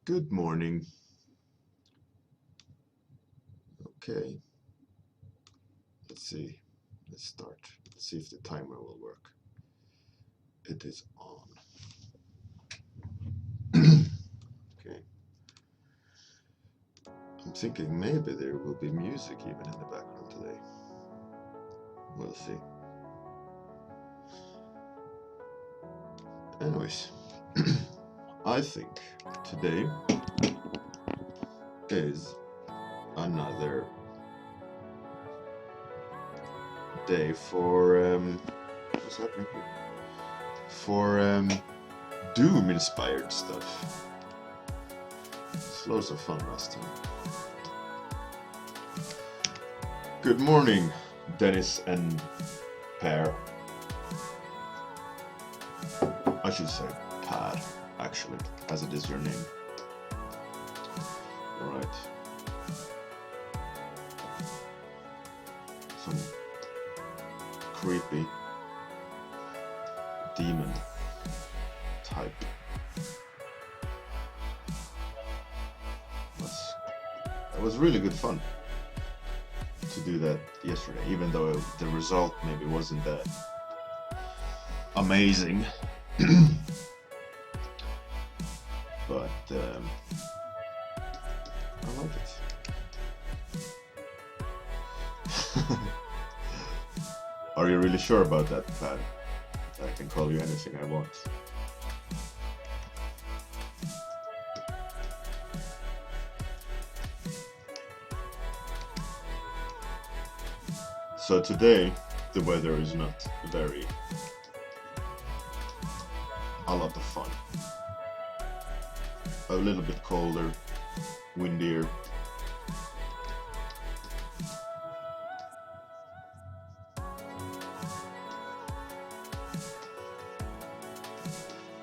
Good morning. Okay, let's see. Let's start. Let's see if the timer will work. It is on. Okay. I'm thinking maybe there will be music even in the background today. We'll see. Anyways, I think today is another day for what's happening here? For Doom-inspired stuff. It's loads of fun last time. Good morning, Dennis and Per. I should say Per, actually, as it is your name. Alright. Some creepy demon type. That was really good fun to do that yesterday, even though the result maybe wasn't that amazing. But I like it. Are you really sure about that, Pat? I can call you anything I want. So today, the weather is not very... a lot of fun. A little bit colder, windier.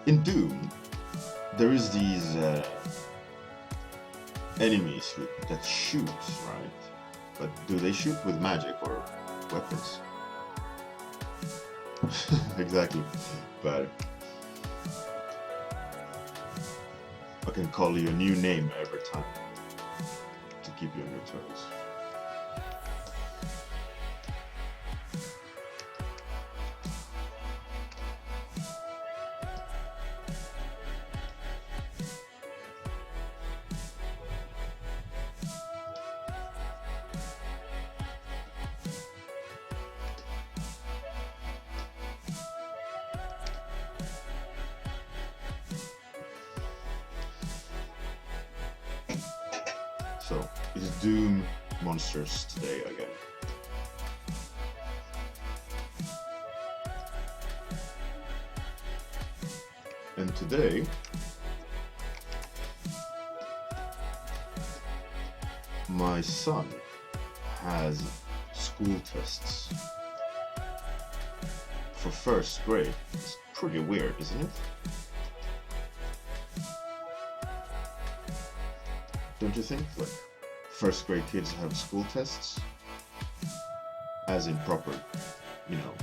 In Doom, there is these enemies that shoot, right? But do they shoot with magic or weapons? Exactly, but I can call you a new name every time to keep you on your toes. So, it's Doom monsters today again. And today, my son has school tests for first grade. It's pretty weird, isn't it? Don't you think? Like, first grade kids have school tests? As in proper, you know,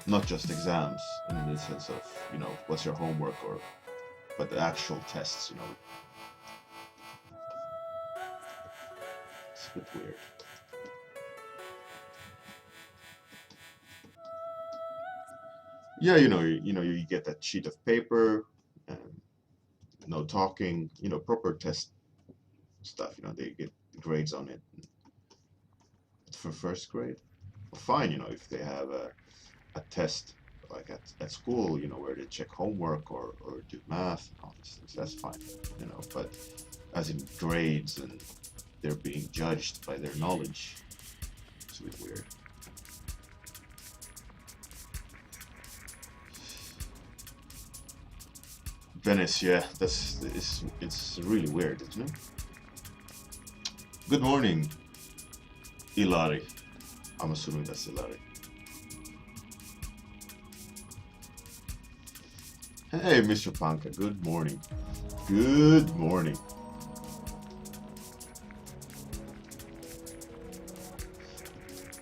not just exams in the sense of, you know, what's your homework but the actual tests, you know. It's a bit weird. Yeah, you get that sheet of paper, no talking, proper test stuff, they get grades on it. For first grade, fine, if they have a test like at school, where they check homework or do math and all these things, that's fine, but as in grades and they're being judged by their knowledge, it's a bit weird. Venice, yeah, it's really weird, isn't it? Good morning, Ilari. I'm assuming that's Ilari. Hey, Mr. Panka, good morning. Good morning.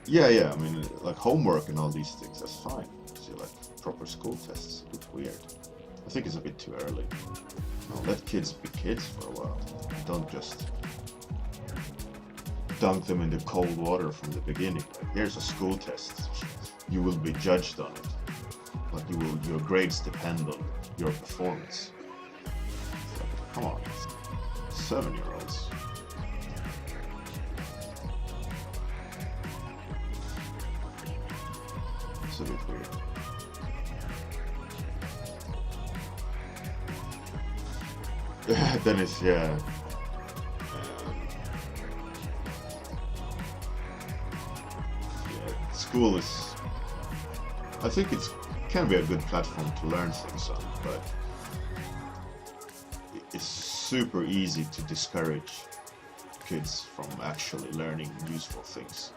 Yeah, I mean, like homework and all these things, that's fine. So, like, proper school tests, it's weird. I think it's a bit too early. No, let kids be kids for a while. Don't just dunk them in the cold water from the beginning. Like, here's a school test. You will be judged on it. Like your grades depend on your performance. Like, come on, 7-year-olds. It's a bit weird. Then it's, yeah. School is, I think it can be a good platform to learn things on, but it's super easy to discourage kids from actually learning useful things.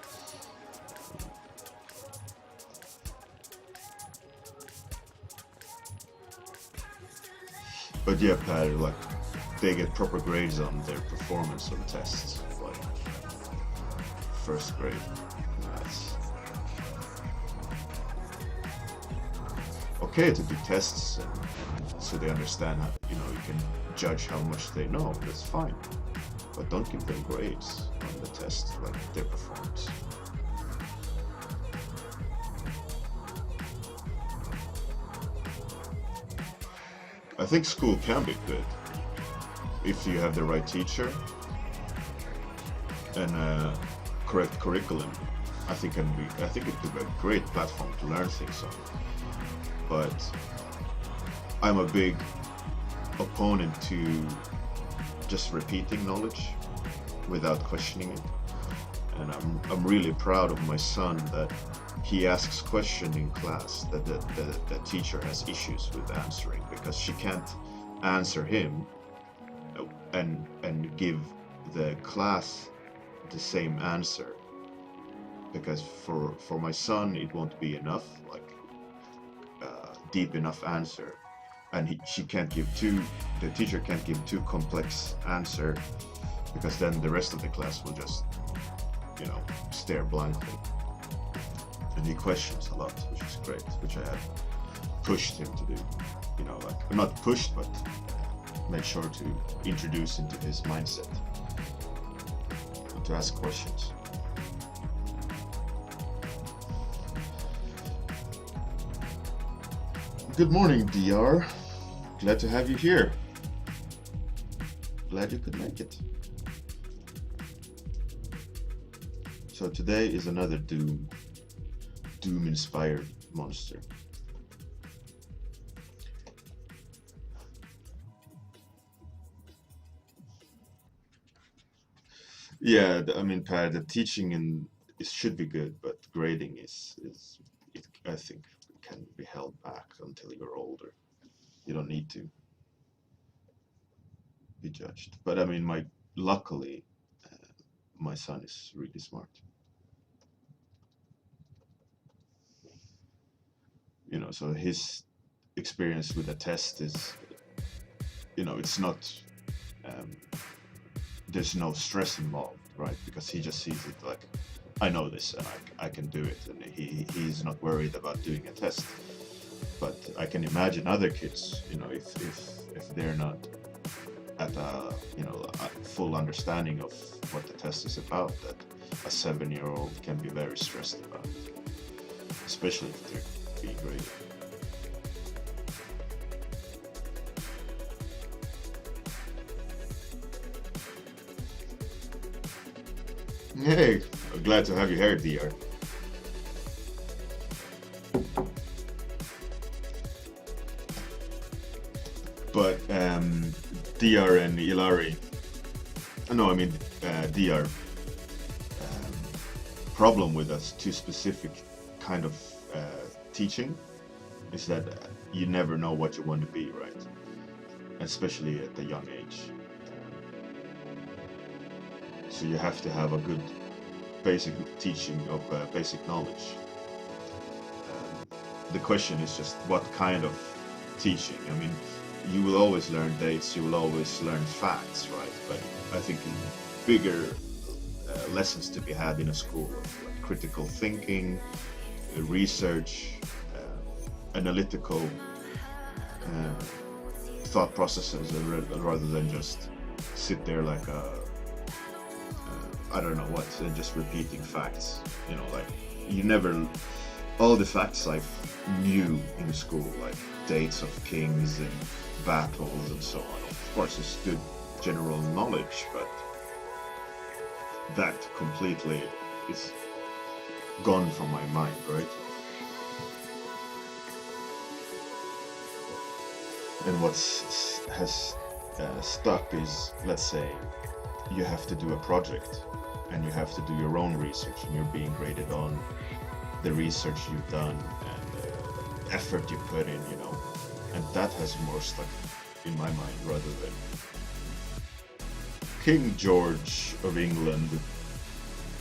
But yeah, Per, like, they get proper grades on their performance on tests, like first grade. That's okay to do tests, and so they understand how, you can judge how much they know. That's fine, but don't give them grades on the test, like their performance. I think school can be good if you have the right teacher and a correct curriculum. I think it could be a great platform to learn things on. But I'm a big opponent to just repeating knowledge without questioning it. And I'm really proud of my son that he asks questions in class that the teacher has issues with answering, because she can't answer him and give the class the same answer, because for my son it won't be enough, like deep enough answer, and the teacher can't give too complex answer, because then the rest of the class will just stare blankly. And he questions a lot, which is great, which I had pushed him to do. Like, not pushed, but made sure to introduce into his mindset and to ask questions. Good morning, DR. Glad to have you here. Glad you could make it. So today is another Doom-inspired monster. Yeah, Per, the teaching it should be good, but grading I think can be held back until you're older. You don't need to be judged. But luckily, my son is really smart. So his experience with the test is, it's not, there's no stress involved, right? Because he just sees it like, I know this and I can do it, and he's not worried about doing a test. But I can imagine other kids, if they're not at a full understanding of what the test is about, that a 7-year-old can be very stressed about it, especially if they're being graded. Hey, I'm glad to have you here, DR. But DR and Ilari, DR, problem with us two specific kind of teaching is that you never know what you want to be, right? Especially at a young age. So you have to have a good basic teaching of basic knowledge. The question is just what kind of teaching. You will always learn dates, you will always learn facts, right? But I think bigger lessons to be had in a school of like critical thinking, research, analytical thought processes rather than just sit there like I don't know what, and just repeating facts. You know, like you never, all the facts I knew in school, like dates of kings and battles and so on. Of course, it's good general knowledge, but that completely is gone from my mind, right? And what has stuck is, let's say, you have to do a project and you have to do your own research and you're being graded on the research you've done and the effort you put in, you know. And that has more stuck in my mind rather than King George of England,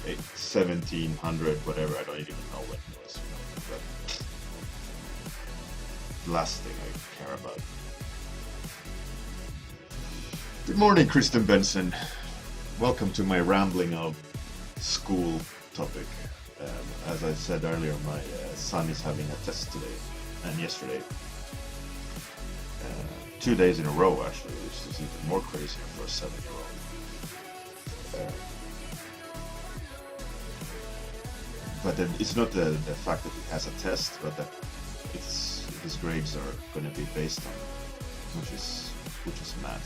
1700, whatever, I don't even know when it was, you know, but the last thing I care about. Good morning, Kristen Benson. Welcome to my rambling of school topic. As I said earlier, my son is having a test today and yesterday. 2 days in a row, actually, which is even more crazy for a 7-year-old. But it's not the fact that he has a test, but that his grades are going to be based on it, which is mad.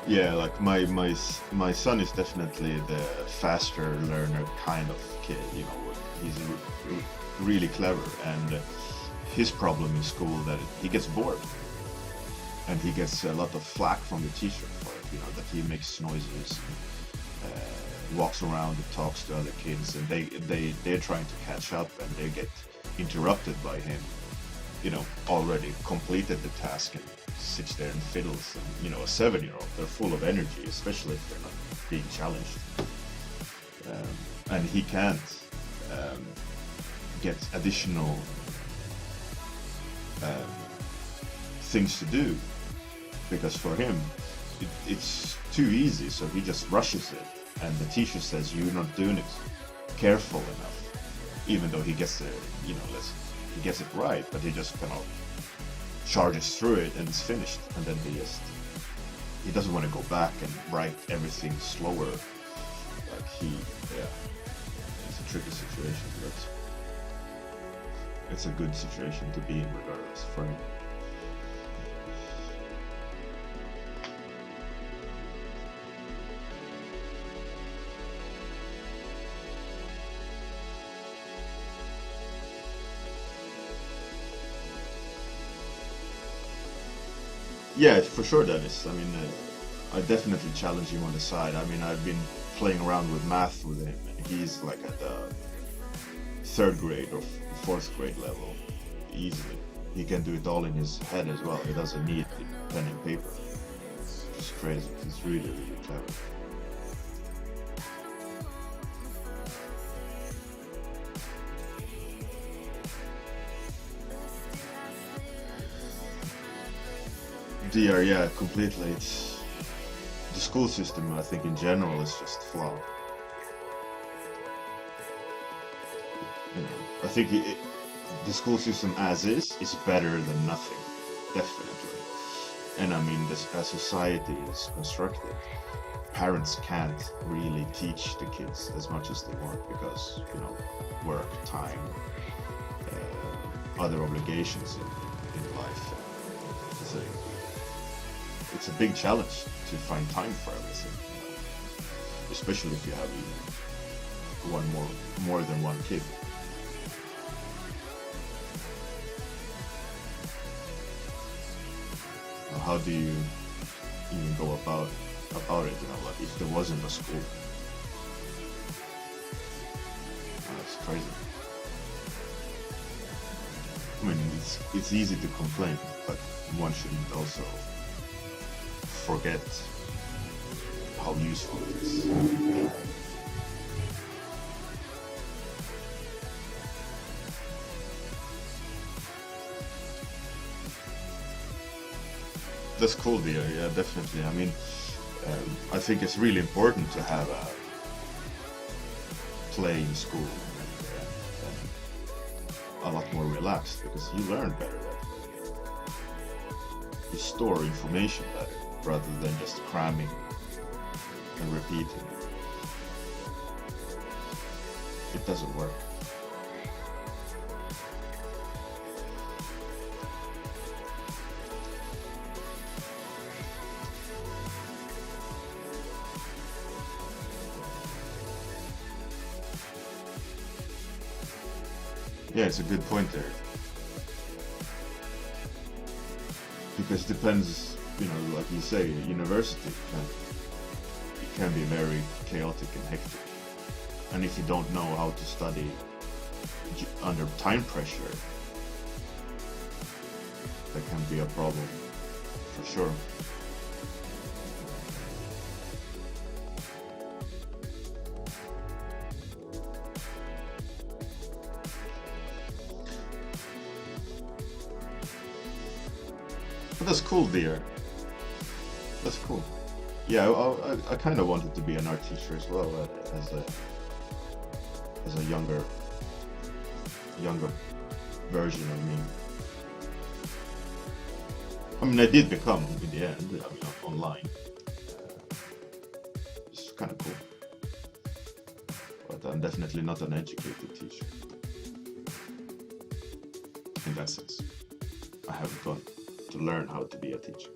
Yeah, like my son is definitely the faster learner kind of kid, you know. He's really clever, and his problem in school that he gets bored, and he gets a lot of flack from the teacher for it, you know, that he makes noises, and, walks around and talks to other kids, and they're trying to catch up, and they get interrupted by him, you know, already completed the task and sits there and fiddles. And, you know, a 7-year-old, they're full of energy, especially if they're not being challenged. And he can't get additional things to do, because for him it's too easy, so he just rushes it, and the teacher says you're not doing it careful enough, even though he gets the, you know, he gets it right, but he just kind of charges through it and it's finished, and then he doesn't want to go back and write everything slower. Like it's a tricky situation, but it's a good situation to be in regardless for him. Yeah, for sure, Dennis. I mean, I definitely challenge him on the side. I mean, I've been playing around with math with him, and he's like at the 3rd grade or 4th grade level, easily. He can do it all in his head as well. He doesn't need pen and paper. It's crazy. He's really, really clever. DR, yeah, completely. It's the school system, I think, in general is just flawed. You know, I think the school system as is better than nothing, definitely. And I mean, as society is constructed, parents can't really teach the kids as much as they want because, you know, work, time, other obligations in life. It's a big challenge to find time for everything, you know, especially if you have more than one kid. Now, how do you even go about it? You know, like if there wasn't a school, that's crazy. I mean, it's easy to complain, but one shouldn't also forget how useful it is. That's cool, dear. Yeah, definitely. I mean, I think it's really important to have a play in school and a lot more relaxed because you learn better that way. You store information better rather than just cramming and repeating. It doesn't work. Yeah, it's a good point there. Because it depends, like you say, university can be very chaotic and hectic. And if you don't know how to study under time pressure, that can be a problem for sure. But that's cool, dear. That's cool. Yeah, I kind of wanted to be an art teacher as well, as a younger version of me. I mean, I did become in the end. I mean, online. It's kind of cool, but I'm definitely not an educated teacher in that sense. I haven't gone to learn how to be a teacher.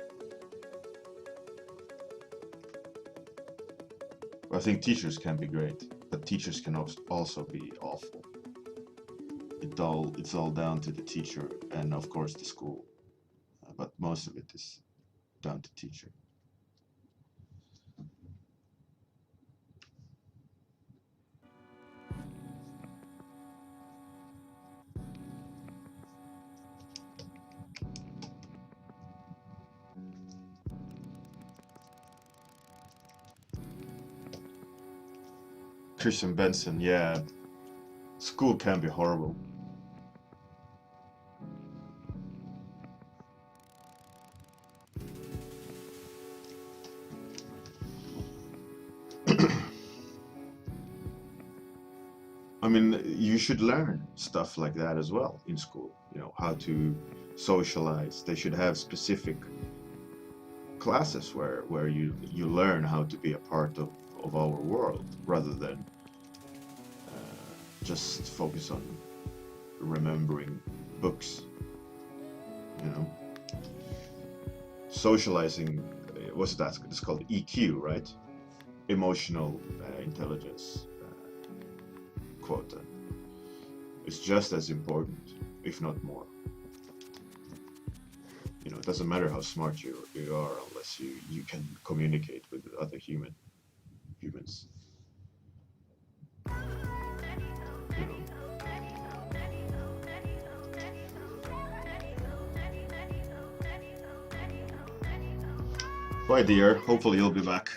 I think teachers can be great, but teachers can also be awful. It's all down to the teacher and of course the school, but most of it is down to teacher. Christian Benson, yeah, school can be horrible. I mean, you should learn stuff like that as well in school. How to socialize. They should have specific classes where you learn how to be a part of our world rather than just focus on remembering books. Socializing, what's that? It's called EQ, right? Emotional intelligence quota. It's just as important, if not more. It doesn't matter how smart you are unless you can communicate with other humans. Bye, dear. Hopefully you'll be back.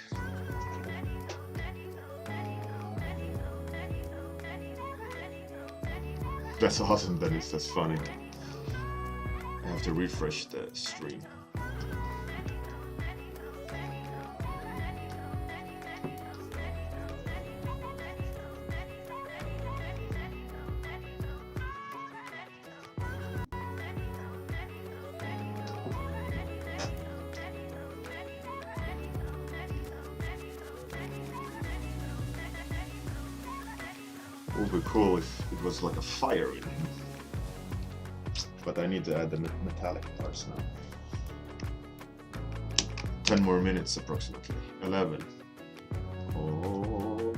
That's awesome, Dennis. That's funny. I have to refresh the stream. It would be cool if it was like a fire in it. But I need to add the metallic parts now. 10 more minutes approximately. 11. Oh.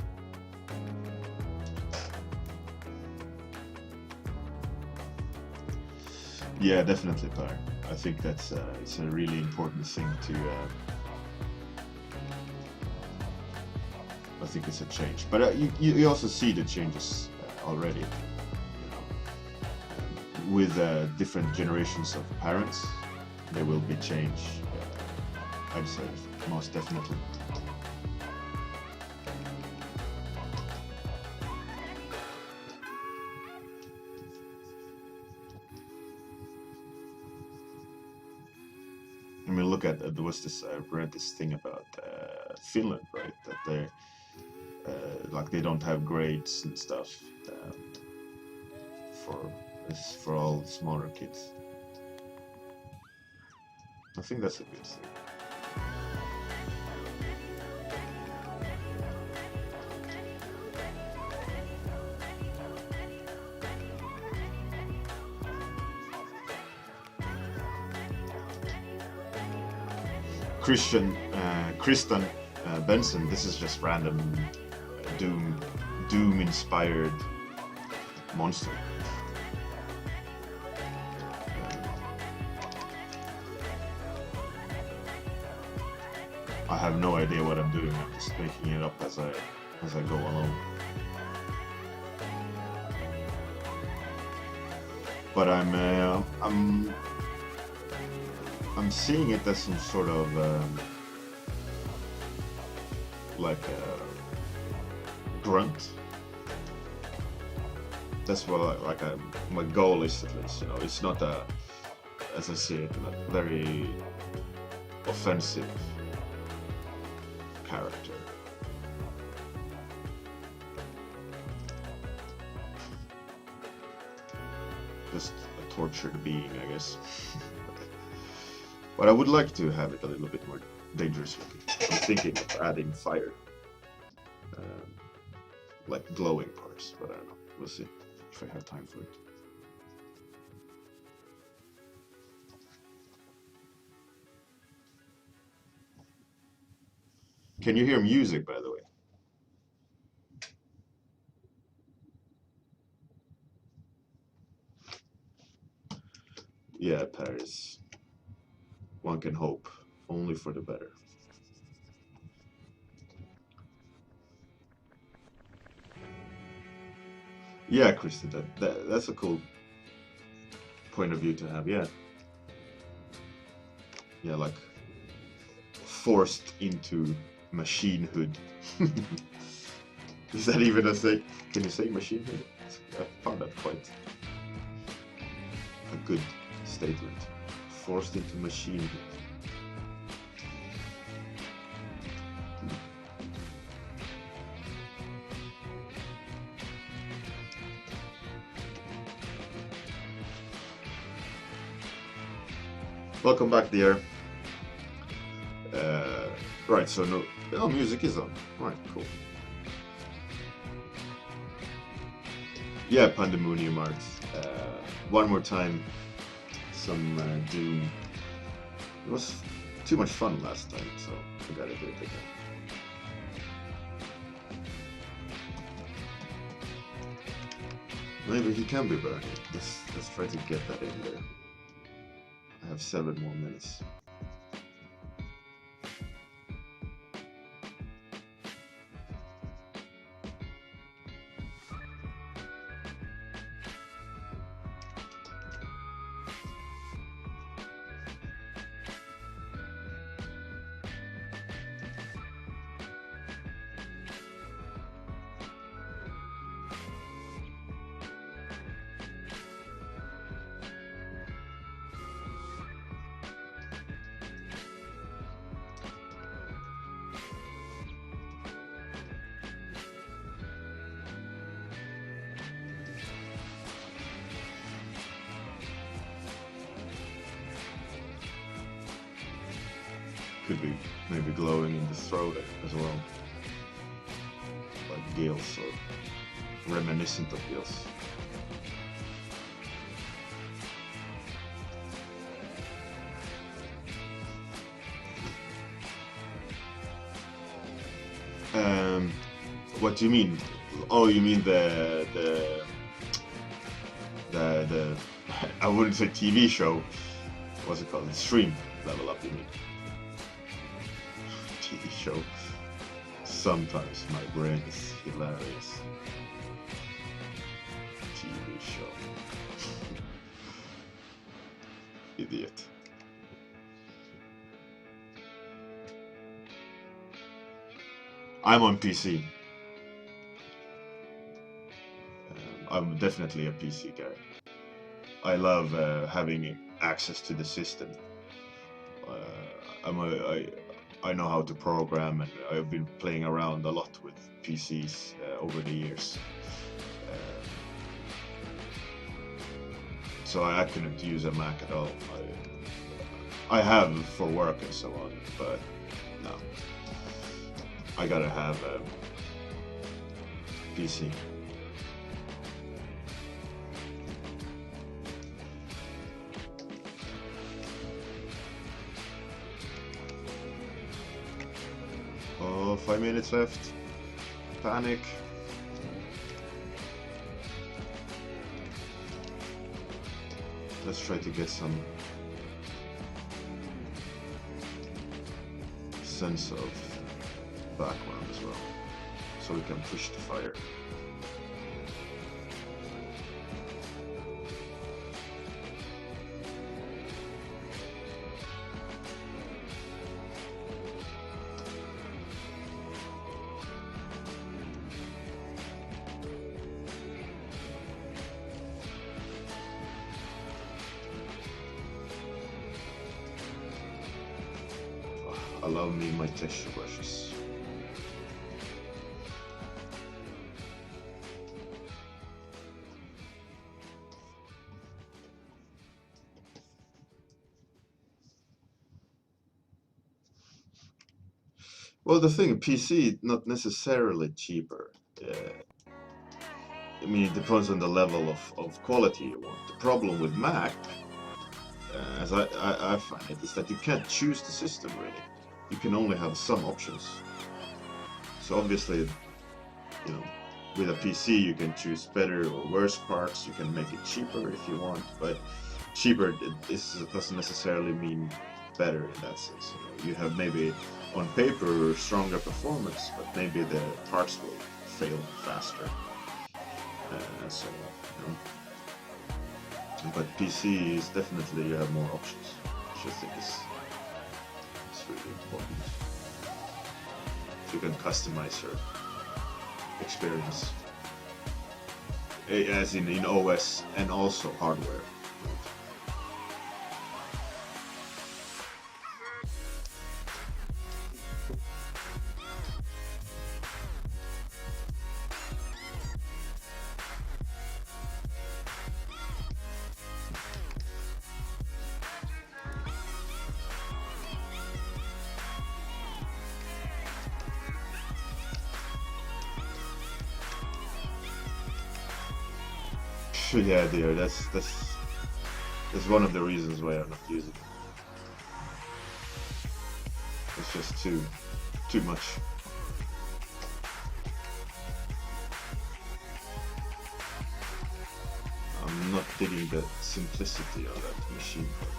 Yeah, definitely, Per. I think that's it's a really important thing to. I think it's a change, but you also see the changes already. With different generations of parents, there will be change. I'd say most definitely. I mean, look at there was this I read this thing about Finland, right? That they like they don't have grades and stuff for for all smaller kids. I think that's a good thing. Kristen Benson. This is just random Doom inspired monster. I have no idea what I'm doing. I'm just making it up as I go along. But I'm seeing it as some sort of like a grunt. That's what my goal is, at least. You know, it's not a, as I see it, a very offensive character. Just a tortured being, I guess. But I would like to have it a little bit more dangerous looking. I'm thinking of adding fire, like glowing parts, but I don't know. We'll see if I have time for it. Can you hear music, by the way? Yeah, Paris. One can hope, only for the better. Yeah, Kristen, that's a cool point of view to have. Yeah, yeah, like forced into machinehood. Is that even a thing? Can you say machinehood? I found that quite a good statement. Forced into machinehood. Welcome back, dear. Right, so no music is on. Right, cool. Yeah, Pandemonium Art. One more time, some Doom. It was too much fun last time, so I gotta do it again. Maybe he can be burning. Let's try to get that in there. I have 7 more minutes. Could be maybe glowing in the throat as well. Like gills, or reminiscent of gills. What do you mean? Oh, you mean the I wouldn't say TV show. What's it called? The stream Level Up, you mean? TV show. Sometimes my brain is hilarious. TV show. Idiot. I'm on PC. I'm definitely a PC guy. I love having access to the system. I know how to program, and I've been playing around a lot with PCs over the years. So I couldn't use a Mac at all. I have for work and so on, but no, I gotta have a PC. Oh, 5 minutes left. Panic. Let's try to get some sense of background as well, so we can push the fire. Allow me my tissue brushes. Well, the thing, PC not necessarily cheaper. I mean, it depends on the level of quality you want. The problem with Mac, as I find it, is that you can't choose the system really. You can only have some options. So obviously, you know, with a PC you can choose better or worse parts. You can make it cheaper if you want, but cheaper doesn't necessarily mean better in that sense. You have maybe on paper stronger performance, but maybe the parts will fail faster. And so on. But PC is definitely, you have more options, which I think is really important. So you can customize your experience, as in OS and also hardware. Yeah, dear, that's one of the reasons why I'm not using it. It's just too much. I'm not digging the simplicity of that machine part.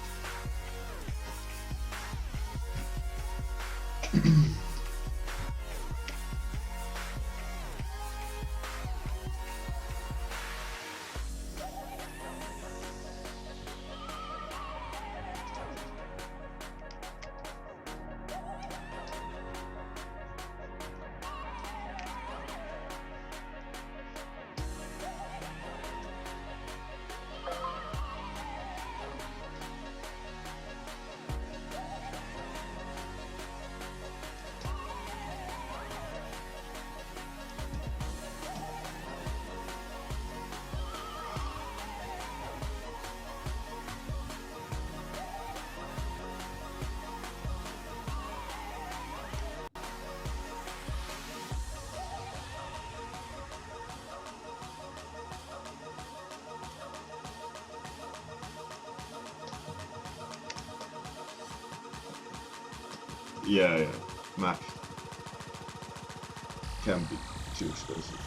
Yeah, Mac can be too expensive.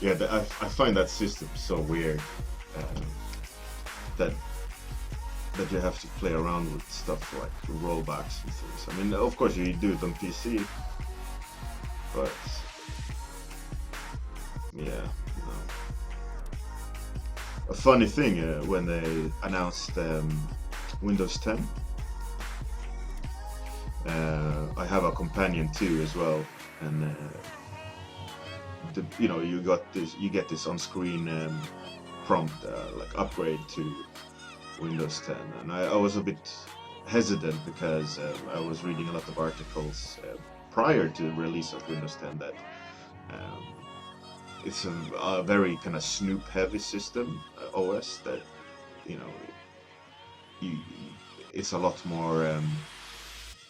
Yeah, I find that system so weird, that you have to play around with stuff like rollbacks and things. I mean, of course you do it on PC, but yeah, no. A funny thing, when they announced Windows 10, I have a companion too as well, and you get this on-screen prompt like upgrade to Windows 10, and I was a bit hesitant because I was reading a lot of articles prior to the release of Windows 10 that it's a very kind of Snoop-heavy system, OS, that it's a lot more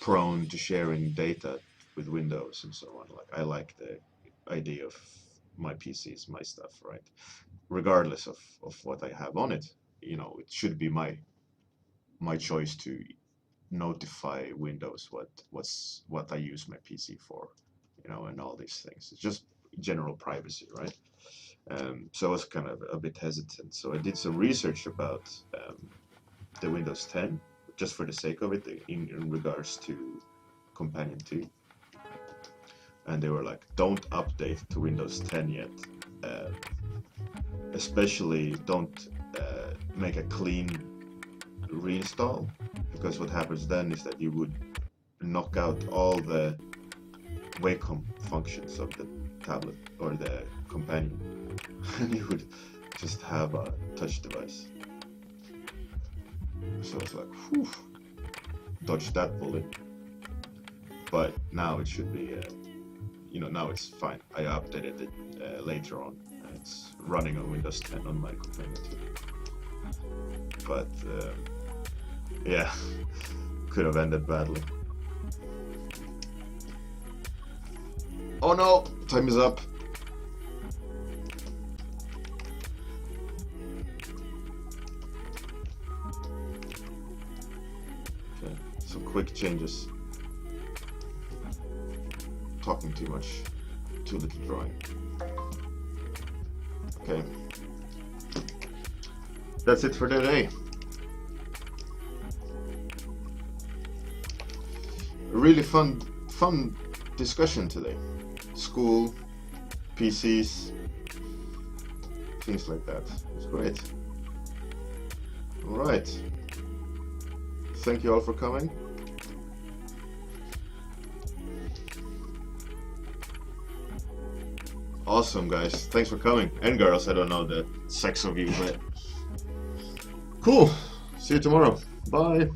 prone to sharing data with Windows and so on. Like, I like the idea of my PC is my stuff, right? Regardless of what I have on it, it should be my choice to notify Windows what I use my PC for, and all these things. It's just general privacy, right? So I was kind of a bit hesitant. So I did some research about the Windows 10, just for the sake of it, in regards to Companion 2. And they were like, don't update to Windows 10 yet. Especially don't make a clean reinstall, because what happens then is that you would knock out all the Wacom functions of the tablet or the companion, and you would just have a touch device. So it's like, whew, dodge that bullet. But now it should be, now it's fine. I updated it later on. It's running on Windows 10 on my companion too. But yeah, could have ended badly. Oh no, time is up. Okay, some quick changes. Talking too much, too little drawing. Okay, that's it for today. A really fun discussion today. School, PCs, things like that. It's great. All right. Thank you all for coming. Awesome, guys. Thanks for coming. And girls, I don't know the sex of you, but cool. See you tomorrow. Bye.